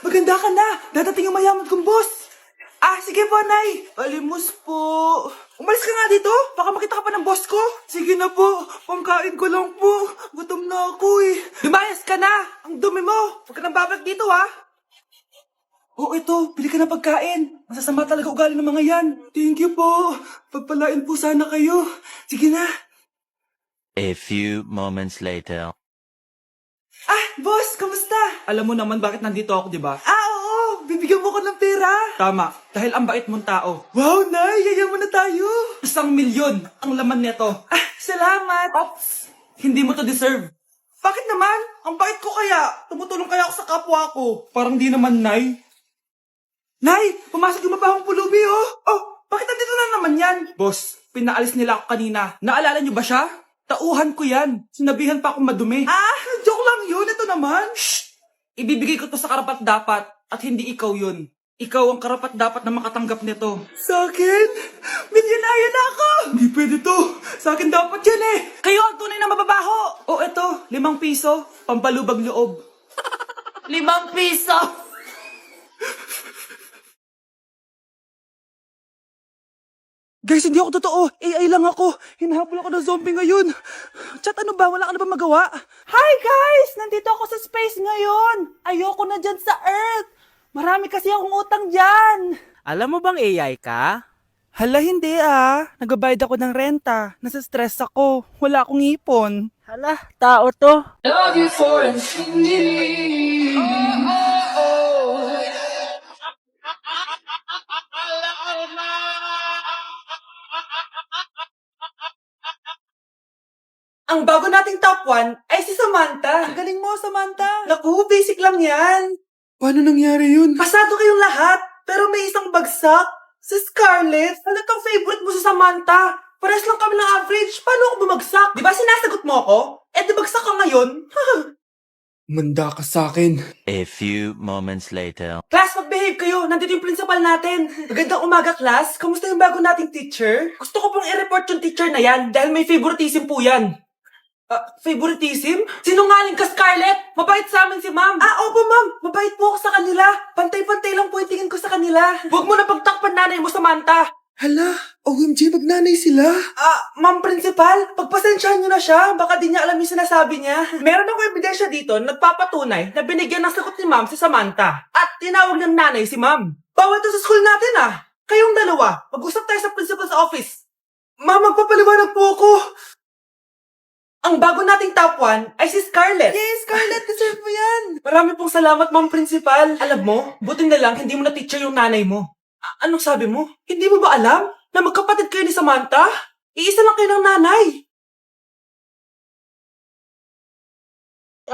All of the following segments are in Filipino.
maganda ka na. Dadating yung mayaman kong boss. Sige po, Nay. Alimos po. Umalis ka nga dito. Baka makita ka pa ng boss ko. Sige na po. Pangkain ko lang po. Gutom na ako eh. Lumayas ka na. Ang dumi mo. Huwag ka nang babalik dito ha. Oo, ito. Bili ka ng pagkain. Masasama talaga ugali ng mga yan. Thank you po. Pagpalain po sana kayo. Sige na. A few moments later. Boss, kamusta? Alam mo naman bakit nandito ako, di ba? Oo. Bibigyan mo ko ng pera. Tama. Dahil ang bait mong tao. Wow, Nay. Yayaman na tayo. 1,000,000 ang laman nito. Salamat. Ops. Hindi mo to deserve. Bakit naman? Ang bait ko kaya. Tumutulong kaya ako sa kapwa ko. Parang di naman, Nay. Nay, pumasok yung mabahong pulubi, oh. Oh, bakit nandito na naman yan? Boss, pinaalis nila ako kanina. Naalala niyo ba siya? Tauhan ko yan. Sinabihan pa akong madumi. Joke lang yun. Ito naman. Shh! Ibibigay ko to sa karapat-dapat at hindi ikaw yun. Ikaw ang karapat-dapat na makatanggap nito. Sa akin? Milyonaryo na ako! Hindi pwede to. Sa akin dapat yan eh. Kayo ang tunay na mababaho. Oh, eto. 5 piso. Pampalubag loob. 5 piso! Guys, hindi ako totoo. AI lang ako. Hinahabol ako ng zombie ngayon. Chat, ano ba? Wala ka na ba magawa? Hi guys! Nandito ako sa space ngayon. Ayoko na dyan sa Earth. Marami kasi akong utang dyan. Alam mo bang AI ka? Hala, hindi Nagbabayad ako ng renta. Nasa-stress ako. Wala akong ipon. Hala, tao to. Love you for infinity. Ang bago nating top 1 ay si Samantha. Ang galing mo, Samantha. Naku, basic lang yan. Paano nangyari yun? Pasado kayong lahat, pero may isang bagsak. Si Scarlett, halatang favorite mo si Samantha. Pares lang kami ng average. Paano ako bumagsak? Di ba sinasagot mo ako? Di bagsak ka ngayon. Manda ka sa akin. A few moments later. Class, mag-behave kayo. Nandito yung principal natin. Magandang umaga, class. Kamusta yung bago nating teacher? Gusto ko pong i-report yung teacher na yan dahil may favoritism po yan. Favoritism? Sinungaling ka, Scarlett! Mabait sa amin si ma'am. Opo, ma'am. Mabait po ako sa kanila. Pantay-pantay lang po yung tingin ko sa kanila. Huwag mo na pagtakpan nanay mo, Samantha. Hala, OMG, magnanay sila. Ma'am principal, pagpasensyahan niyo na siya. Baka di niya alam yung sinasabi niya. Meron ako ebidensya dito na nagpapatunay na binigyan ng sagot ni ma'am si Samantha. At tinawag ng nanay si ma'am. Bawal to sa school natin Kayong dalawa, mag-usap tayo sa principal's office. Ma'am, magpapaliwanag po ako. Ang bago nating top 1 ay si Scarlett. Yes, Scarlett, deserve mo yan. Marami pong salamat, ma'am principal. Alam mo, buti na lang hindi mo na teacher yung nanay mo. Anong sabi mo? Hindi mo ba alam na magkapatid kayo ni Samantha? Iisa lang kayo ng nanay.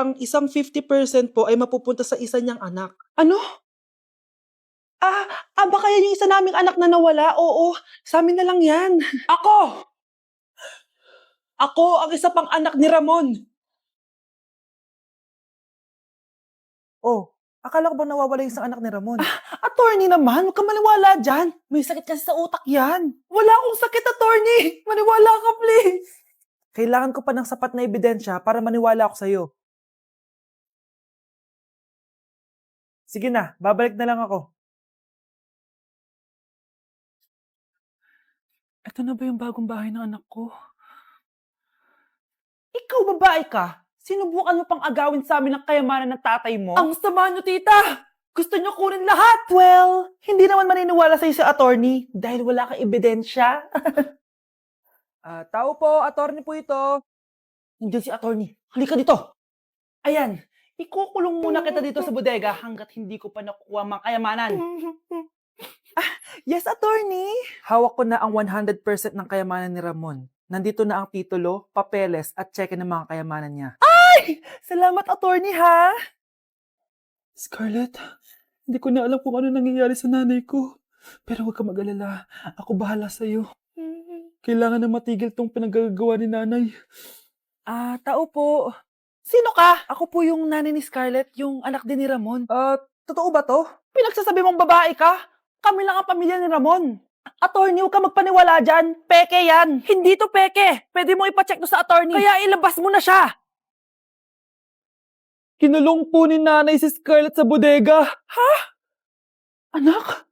Ang isang 50% po ay mapupunta sa isa niyang anak. Ano? Baka yan yung isa naming anak na nawala? Oo, sa amin na lang yan. Ako ang isa pang anak ni Ramon. Oh, akala ko ba nawawala yung isang anak ni Ramon? Attorney naman, huwag ka maniwala dyan. May sakit kasi sa utak yan. Wala akong sakit, attorney. Maniwala ka, please. Kailangan ko pa ng sapat na ebidensya para maniwala ako sa'yo. Sige na, babalik na lang ako. Ito na ba yung bagong bahay ng anak ko? Ikaw, babae ka. Sinubukan mo pang agawin sa amin ang kayamanan ng tatay mo? Ang sama nyo, tita! Gusto nyo kunin lahat! Well, hindi naman maniniwala sa'yo si attorney dahil wala kang ebidensya. Tao po, attorney po ito. Nandiyan si attorney. Halika dito. Ayan, ikukulong muna kita dito sa bodega hanggat hindi ko pa nakukuha mga kayamanan. Yes, attorney. Hawak ko na ang 100% ng kayamanan ni Ramon. Nandito na ang titulo, papeles at cheque ng mga kayamanan niya. Ay! Salamat, attorney, ha? Scarlett, hindi ko na alam kung ano nangyayari sa nanay ko. Pero huwag ka mag-alala. Ako bahala sa'yo. Kailangan na matigil tong pinagagawa ni nanay. Tao po. Sino ka? Ako po yung nanay ni Scarlett, yung anak din ni Ramon. Totoo ba to? Pinagsasabi mong babae ka? Kami lang ang pamilya ni Ramon. Attorney, huwag ka magpaniwala dyan. Peke yan. Hindi to peke. Pwede mo ipacheck to sa attorney. Kaya ilabas mo na siya. Kinulong po ni nanay si Scarlett sa bodega. Ha? Anak?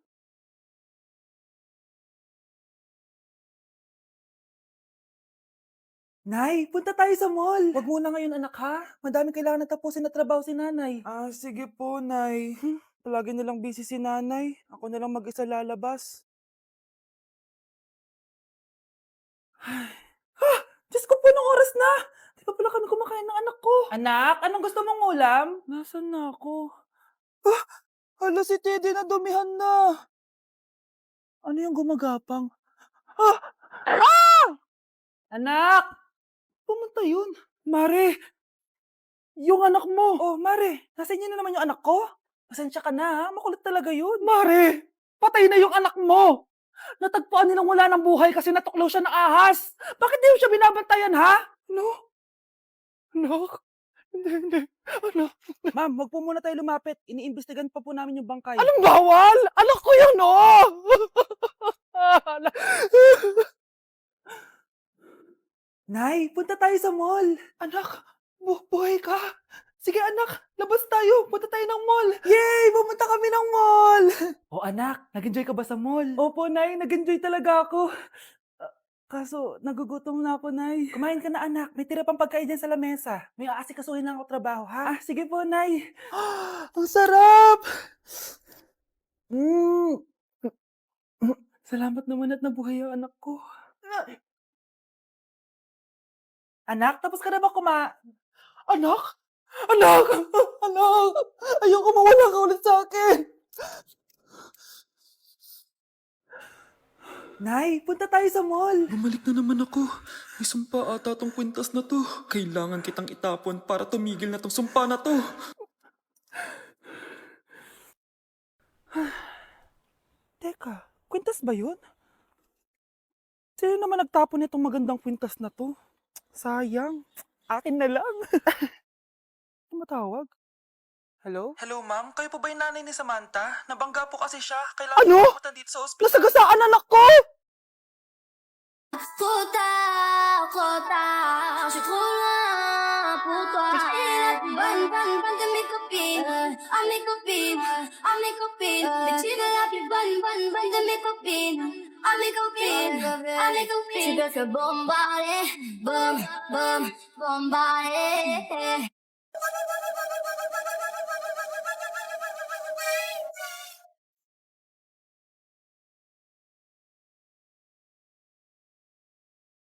Nay, punta tayo sa mall. Wag muna ngayon, anak, ha? Madami kailangan na tapusin na trabaho si nanay. Sige po, nay. Palagi nilang busy si nanay. Ako na lang mag-isa lalabas. Diyos ko po, nung oras na! Di pa pala kami kumakain ng anak ko. Anak, anong gusto mong ulam? Nasaan na ako? Hala, si Teddy na dumihan na. Ano yung gumagapang? Anak! Pumunta yun. Mare! Yung anak mo! Oh, Mare, nasa inyo na naman yung anak ko? Pasensya ka na, ha? Makulit talaga yun. Mare! Patay na yung anak mo! Natagpuan nilang wala ng buhay kasi natuklaw siya ng ahas. Bakit di mo siya binabantayan, ha? Ano? Anak? Hindi. Anak? Ma'am, wag po muna tayo lumapit. Iniimbestigan pa po namin yung bangkay. Anong bawal? Anak ko yun, oh! Nay, punta tayo sa mall. Anak, buhay ka. Sige anak, labas tayo. Punta tayo ng mall. Yay! Pumunta kami ng mall. O anak, nag-enjoy ka ba sa mall? Opo, Nay. Nag-enjoy talaga ako. Kaso, nagugutom na ako, Nay. Kumain ka na, anak. May tira pang pagkain dyan sa lamesa. May aasikasuhin lang ako trabaho, ha? Sige po, Nay. Ang sarap! Salamat naman at nabuhay ang anak ko. Anak, tapos ka na ba Anak? Anak! Anak! Ayoko mawala ka ulit sa akin! Nay, punta tayo sa mall. Bumalik na naman ako. May sumpa ata tong kwintas na to. Kailangan kitang itapon para tumigil na tong sumpa na to. Teka, kwintas ba yun? Sino naman nagtapon nitong magandang kwintas na to? Sayang. Akin na lang. Tumatawag. Hello? Hello ma'am, kayo po ba yung nanay ni Samantha? Nabangga po kasi siya. Kailangan Ano? pumunta dito sa ospital. Nasagasaan anak ko! Kota, kota, si kula, puto, ban, dami kopin, ami kopin, bichida lapi ban, dami kopin, ami kopin, siga sa bombare, bombare.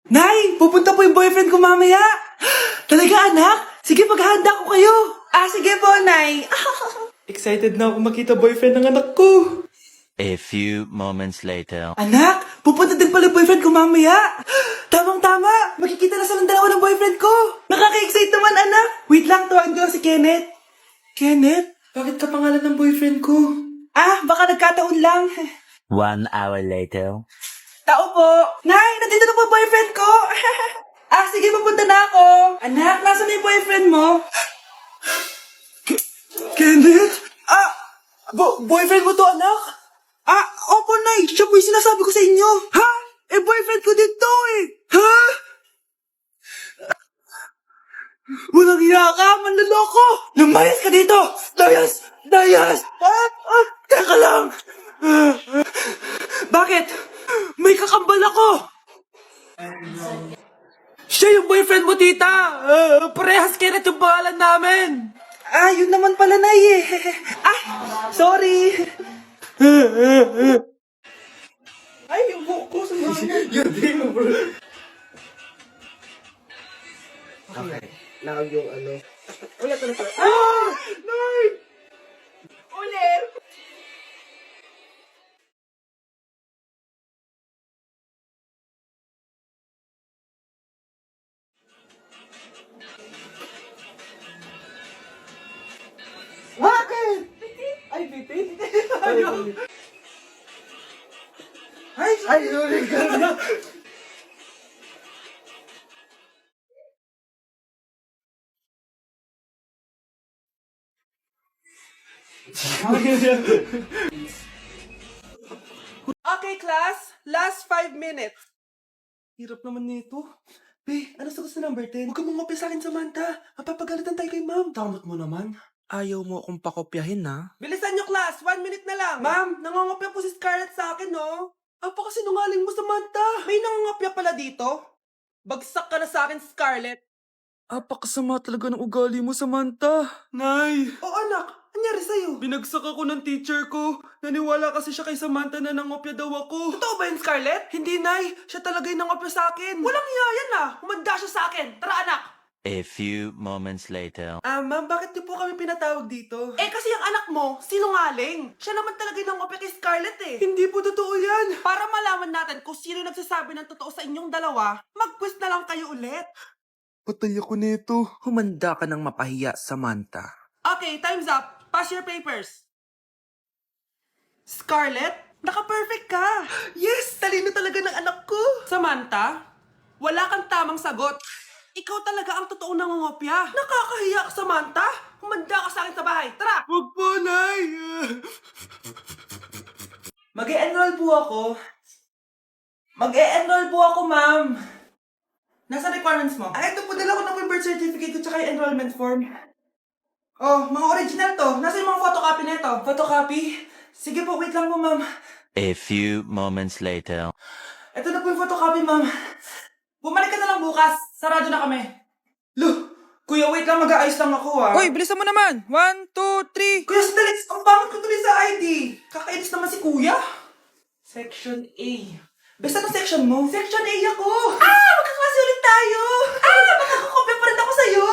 Nay! Pupunta po yung boyfriend ko mamaya! Talaga, anak? Sige, paghahanda ko kayo! Sige po, Nay! Excited na ako makita boyfriend ng anak ko! A few moments later. Anak! Pupunta din pala yung boyfriend ko mamaya! Tamang-tama! Makikita na sa ng dalawa ng boyfriend ko! Nakaka-excite naman, anak! Wait lang, tawagin ko lang si Kenneth. Kenneth? Bakit ka pangalan ng boyfriend ko? Baka nagkataon lang. 1 hour later. Tao po! Nay, nandito na po boyfriend ko! Sige, papunta na ako! Anak, nasa na yung boyfriend mo? Kenneth? Boyfriend mo to, anak? Opo, Nay. Siya po yung sinasabi ko sa inyo. Ha? Boyfriend ko din to, Ha? Walang hiya ka, manloloko! Lumayas ka dito! Layas! Teka lang! Bakit? May kakambal ako! Siya yung boyfriend mo, tita! Parehas Kenneth yung pangalan namin! Yun naman pala, Nay, sorry! Yung buhok ko sa mga... Yun din, bro. Okay. Now yung ano... Ulit. Nay! Ulit! Bakit? Ay, bitin? Ayun. Ay, sorry ka na. Okay, class. Last 5 minutes. Hirap naman nito. Be, ano sagot sa number 10? Huwag kang mangopya sa akin, Samantha. Mapapagalitan tayo kay ma'am. Tamot mo naman. Ayaw mo akong pakopyahin, ha? Bilisan niyo, class! 1 minute na lang! Ma'am, nangangopya po si Scarlett sa akin, no? Apakasinungaling mo, Samantha! May nangangopya pala dito? Bagsak ka na sa akin, Scarlett! Apakasama talaga ng ugali mo, Samantha. Nay! O anak, anyari sa'yo? Binagsak ako ng teacher ko. Naniwala kasi siya kay Samantha na nangopya daw ako. Totoo ba yun, Scarlett? Hindi, Nay. Siya talaga yung nangopya sa akin. Walang iya yan, ah. Humanda siya sa akin. Tara, anak! A few moments later. Ma'am, bakit niyo po kami pinatawag dito? Eh, kasi yung anak mo, sinungaling. Siya naman talaga yung nangopya kay Scarlett, eh. Hindi po totoo yan. Para malaman natin kung sino nagsasabi ng totoo sa inyong dalawa, mag-quiz na lang kayo ulit. Patay ako nito. Humanda ka ng mapahiya, Samantha. Okay, time's up. Pass your papers. Scarlett, naka-perfect ka. Yes, talino talaga ng anak ko. Samantha, wala kang tamang sagot. Ikaw talaga ang totoong nangungopya. Nakakahiya ka, Samantha. Humanda ka sa akin sa bahay. Tara! Wag po, Nay! Mag-e-enroll po ako. Mag-e-enroll po ako, ma'am. Nasa requirements mo? Ito po, dala ko na po yung birth certificate ko tsaka yung enrollment form. Oh, mga original to. Nasa yung mga photocopy nito? Photocopy? Sige po, wait lang po, ma'am. A few moments later. Ito na po yung photocopy, ma'am. Bumalik ka na lang bukas. Sarado na kami. Lo, kuya, wait lang. Mag-aayos lang ako, ah. Hoy, bilisan mo naman! 1, 2, 3! Kuya, sandali. Ang pangit ko tuloy sa ID. Kakainis naman si kuya. Section A. Basta ng section mo? Section A ako. Magkaklase ulit tayo. Makakakopya pa rin ako sa'yo.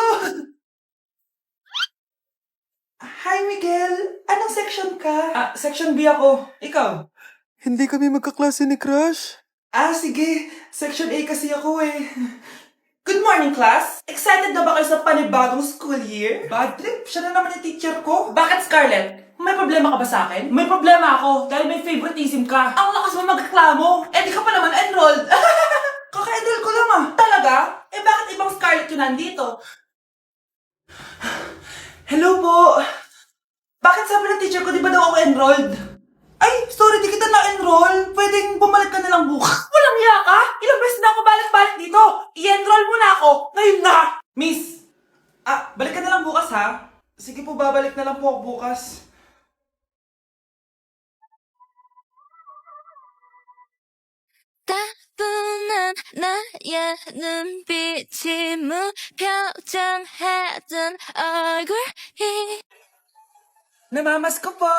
Hi, Miguel. Anong section ka? Section B ako. Ikaw? Hindi kami magkaklase ni Crush. Sige. Section A kasi ako eh. Good morning, class! Excited na ba kayo sa panibagong school year? Bad trip, siya na naman yung teacher ko. Bakit, Scarlett? May problema ka ba sa akin? May problema ako dahil may favoritism ka. Ang lakas mo magreklamo. Eh, di ka pa naman enrolled. Kaka-enroll ko lang ah. Talaga? Eh, bakit ibang Scarlett yun nandito? Hello po. Bakit sabi ng teacher ko, di ba daw ako enrolled? Ay, sorry, di kita na-enroll. Pwedeng bumalik ka na lang bukas. Walang iya ka? Ilang beses na ako balik-balik dito. I-enroll mo na ako. Ngayon na. Miss, balik ka na lang bukas ha. Sige po, babalik na lang po ako bukas. 따분한 나의 눈빛이 무표정하던 얼굴이 Namamas ko po.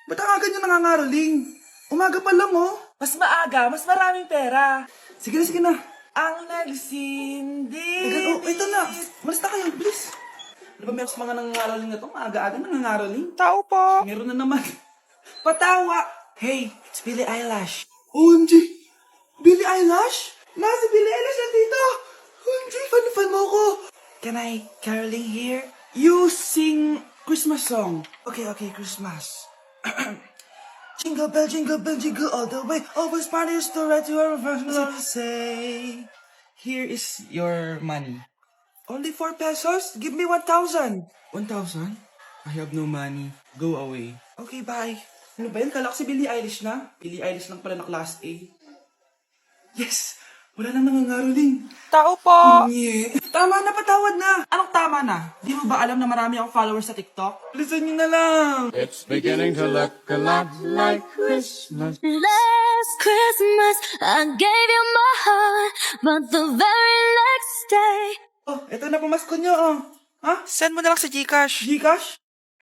Ba't ang aga niyo nangangaroling? Umaga pa lang, oh. Mas maaga, mas maraming pera. Sige na. Ang nagsindi. Ito na. Malis na kayo, bilis. Ano ba meron sa mga nangangaroling na to? Maaga-aga nangangaroling? Tao po. Meron na naman. Patawa. Hey, it's Billie Eilish. OMG! Billie Eilish? Nasa Billie Eilish na dito! OMG, fan mo ko! Can I caroling here? You sing Christmas song. Okay, Christmas. Jingle bell, jingle all the way. Always parties to right to our first say. Here is your money. Only 4 pesos? Give me 1,000. 1,000? I have no money. Go away. Okay, bye. Ano ba yan? Kala ko si Billie Eilish na. Billie Eilish lang pala na class A. Yes! Wala nang nangangaroling. Tao po. Nye. Tama na, patawad na. Anong tama na? Di mo ba alam na marami akong followers sa TikTok? Listen nyo na lang. It's beginning to look a lot like Christmas. Last Christmas I gave you my heart, but the very next day Oh, eto na pamasko nyo, oh. Ha? Send mo na lang sa Gcash. Gcash?